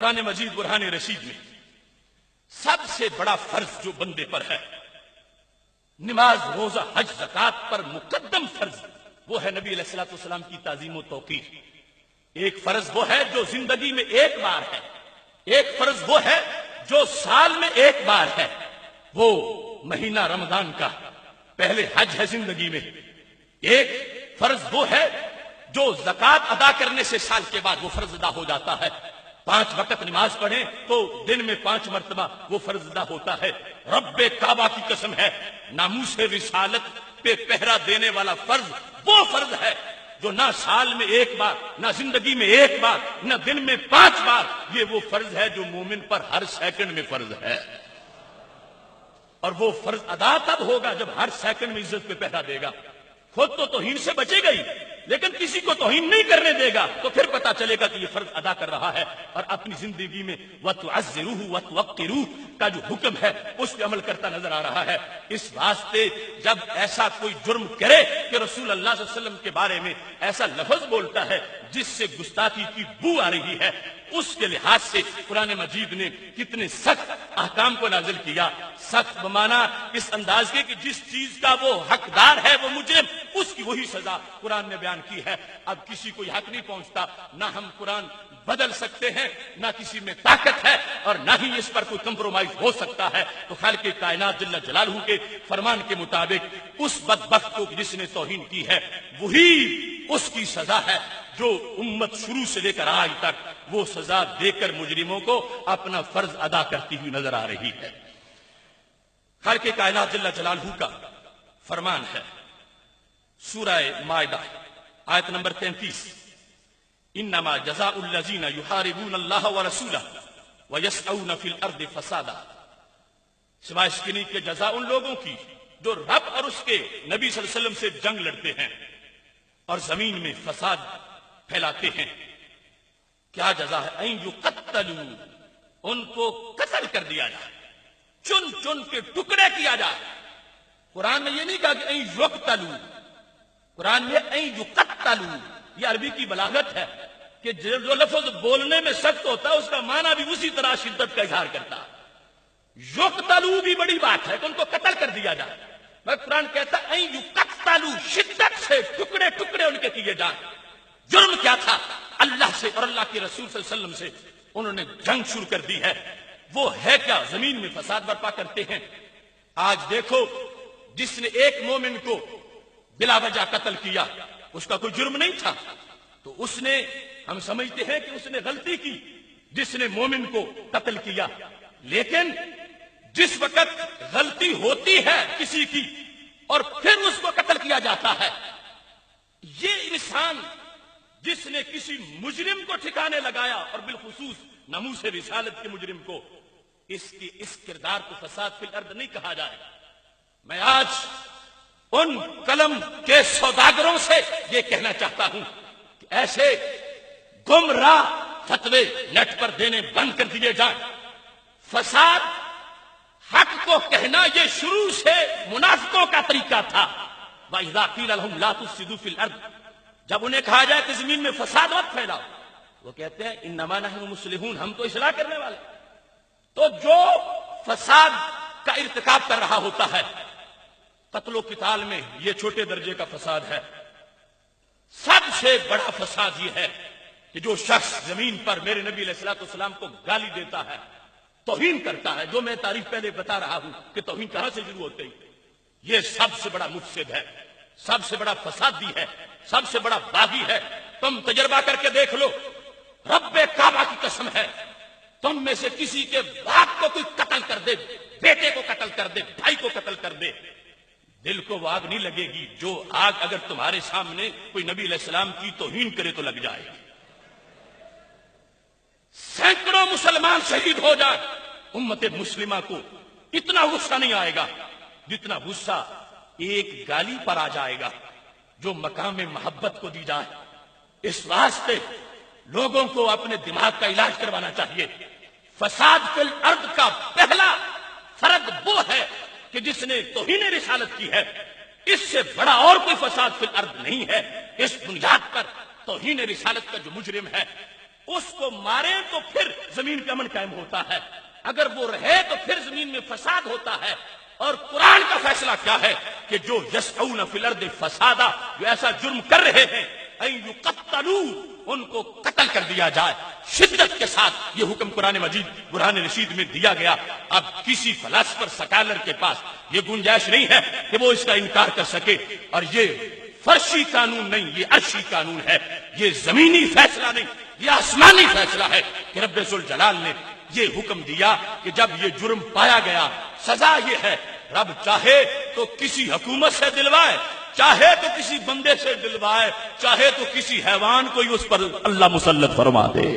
قرآن مجید برہان رشید میں سب سے بڑا فرض جو بندے پر ہے، نماز روزہ حج زکات پر مقدم فرض، وہ ہے نبی علیہ الصلوۃ والسلام کی تعظیم و توقیر۔ ایک فرض وہ ہے جو زندگی میں ایک بار ہے، ایک فرض وہ ہے جو سال میں ایک بار ہے، وہ مہینہ رمضان کا پہلے حج ہے زندگی میں۔ ایک فرض وہ ہے جو زکات ادا کرنے سے سال کے بعد وہ فرض ادا ہو جاتا ہے۔ 5 وقت نماز پڑھیں تو دن میں 5 مرتبہ وہ فرض ادا ہوتا ہے۔ رب کعبہ کی قسم ہے، ناموس رسالت پہ پہرا دینے والا فرض وہ فرض ہے جو نہ سال میں ایک بار، نہ زندگی میں ایک بار، نہ دن میں 5 بار، یہ وہ فرض ہے جو مومن پر ہر سیکنڈ میں فرض ہے۔ اور وہ فرض ادا تب ہوگا جب ہر سیکنڈ میں عزت پہ پہرا دے گا۔ خود تو توہین سے بچے گا ہی، لیکن کسی کو توہین نہیں کرنے دے گا تو پھر پتا چلے گا کہ یہ فرض ادا کر رہا ہے، اور اپنی زندگی میں وَتُعَزِّرُوهُ وَتُوَقِّرُوهُ کا جو حکم ہے اس پہ عمل کرتا نظر آ رہا ہے۔ اس واسطے جب ایسا کوئی جرم کرے کہ رسول اللہ صلی اللہ علیہ وسلم کے بارے میں ایسا لفظ بولتا ہے جس سے گستاخی کی بو آ رہی ہے، اس کے لحاظ سے قرآن مجید نے کتنے سخت احکام کو نازل کیا۔ سخت بمانا اس انداز کے کہ جس چیز کا وہ حقدار ہے وہ مجرم، اس کی وہی سزا قرآن نے بیان کی ہے۔ اب کسی کو یہ حق نہیں پہنچتا، نہ ہم قرآن بدل سکتے ہیں، نہ کسی میں طاقت ہے، اور نہ ہی اس پر کوئی کمپرومائز ہو سکتا ہے۔ تو خالق کائنات جل جلالہ کے فرمان کے مطابق اس بدبخت کو جس نے توہین کی ہے وہی اس کی سزا ہے جو امت شروع سے لے کر آج تک وہ سزا دے کر مجرموں کو اپنا فرض ادا کرتی ہوئی نظر آ رہی ہے۔ خالق کائنات جل جلالہ کا فرمان ہے، سورہ مائدہ آیت نمبر 33، انما جزاء الذین یحاربون اللہ ورسولہ ویسعون فی الارض فسادا، سوائے اس کے نہیں کہ جزا ان لوگوں کی جو رب اور اس کے نبی صلی اللہ علیہ وسلم سے جنگ لڑتے ہیں اور زمین میں فساد پھیلاتے ہیں۔ کیا جزا ہے؟ این یقتلوا، ان کو قتل کر دیا جائے، چن چن کے ٹکڑے کیا جائے۔ قرآن نے یہ نہیں کہا کہ این یقتلوا، قرآن میں این یقتلوا، یہ عربی کی بلاغت ہے کہ جو لفظ بولنے میں سخت ہوتا ہے اس کا معنی بھی اسی طرح شدت کا اظہار کرتا ہے۔ یقتلوا بھی بڑی بات ہے کہ ان کو قتل کر دیا جائے، مگر قرآن کہتا ہے این یقتلوا، شدت سے ٹکڑے ٹکڑے ان کے کیے جائیں۔ جرم کیا تھا؟ اللہ سے اور اللہ کے رسول صلی اللہ علیہ وسلم سے انہوں نے جنگ شروع کر دی ہے۔ وہ ہے کیا؟ زمین میں فساد برپا کرتے ہیں۔ آج دیکھو، جس نے ایک مومن کو بلا وجہ قتل کیا اس کا کوئی جرم نہیں تھا، تو اس نے، ہم سمجھتے ہیں کہ اس نے غلطی کی جس نے مومن کو قتل کیا، لیکن جس وقت غلطی ہوتی ہے کسی کی اور پھر اس کو قتل کیا جاتا ہے، یہ انسان جس نے کسی مجرم کو ٹھکانے لگایا اور بالخصوص ناموس رسالت کے مجرم کو، اس کردار کو فساد فی الارض نہیں کہا جائے۔ میں آج ان قلم کے سوداگروں سے یہ کہنا چاہتا ہوں کہ ایسے گمراہ فتوے نیٹ پر دینے بند کر دیے جائیں۔ فساد، حق کو کہنا یہ شروع سے منافقوں کا طریقہ تھا۔ وَإِذَا قِيلَ لَهُمْ لَا تُفْسِدُوا فِي الْأَرْضِ، جب انہیں کہا جائے کہ زمین میں فساد مت پھیلاؤ، وہ کہتے ہیں انما نحن مصلحون، ہم تو اصلاح کرنے والے۔ تو جو فساد کا ارتکاب کر رہا ہوتا ہے، قتل و قتال میں یہ چھوٹے درجے کا فساد ہے، سب سے بڑا فساد یہ ہے کہ جو شخص زمین پر میرے نبی علیہ الصلوۃ والسلام کو گالی دیتا ہے، توہین کرتا ہے، جو میں تعریف پہلے بتا رہا ہوں کہ توہین کہاں سے شروع ہوتی، یہ سب سے بڑا مفسد ہے، سب سے بڑا فسادی ہے، سب سے بڑا باغی ہے۔ تم تجربہ کر کے دیکھ لو، رب کعبہ کی قسم ہے، تم میں سے کسی کے باپ کو کوئی قتل کر دے، بیٹے کو قتل کر دے، بھائی کو قتل کر دے، دل کو وہ آگ نہیں لگے گی جو آگ اگر تمہارے سامنے کوئی نبی علیہ السلام کی توہین کرے تو لگ جائے گی۔ سینکڑوں مسلمان شہید ہو جائے، امت مسلمہ کو اتنا غصہ نہیں آئے گا جتنا غصہ ایک گالی پر آ جائے گا جو مقام محبت کو دی جائے۔ اس واسطے لوگوں کو اپنے دماغ کا علاج کروانا چاہیے۔ فساد فی الارض کا پہلا فرد وہ ہے کہ جس نے توہین رسالت کی ہے، اس سے بڑا اور کوئی فساد فی الارض نہیں ہے۔ اس بنیاد پر توہین رسالت کا جو مجرم ہے اس کو مارے تو پھر زمین پہ امن قائم ہوتا ہے، اگر وہ رہے تو پھر زمین میں فساد ہوتا ہے۔ اور قرآن کا فیصلہ کیا ہے کہ جو یسعون فی الارض فسادا، جو ایسا جرم کر رہے ہیں، ان یقتلوا، ان کو قتل کر دیا جائے۔ شدت کے ساتھ یہ حکم قرآن مجید برہان رشید میں دیا گیا۔ اب کسی فلاسفر سکالر کے پاس یہ گنجائش نہیں ہے کہ وہ اس کا انکار کر سکے، اور یہ فرشی قانون نہیں، یہ عرشی قانون ہے، یہ زمینی فیصلہ نہیں، یہ آسمانی فیصلہ ہے کہ رب ذوالجلال نے یہ حکم دیا کہ جب یہ جرم پایا گیا، سزا یہ ہے، رب چاہے تو کسی حکومت سے دلوائے، چاہے تو کسی بندے سے دلوائے، چاہے تو کسی حیوان کو ہی اس پر اللہ مسلط فرما دے۔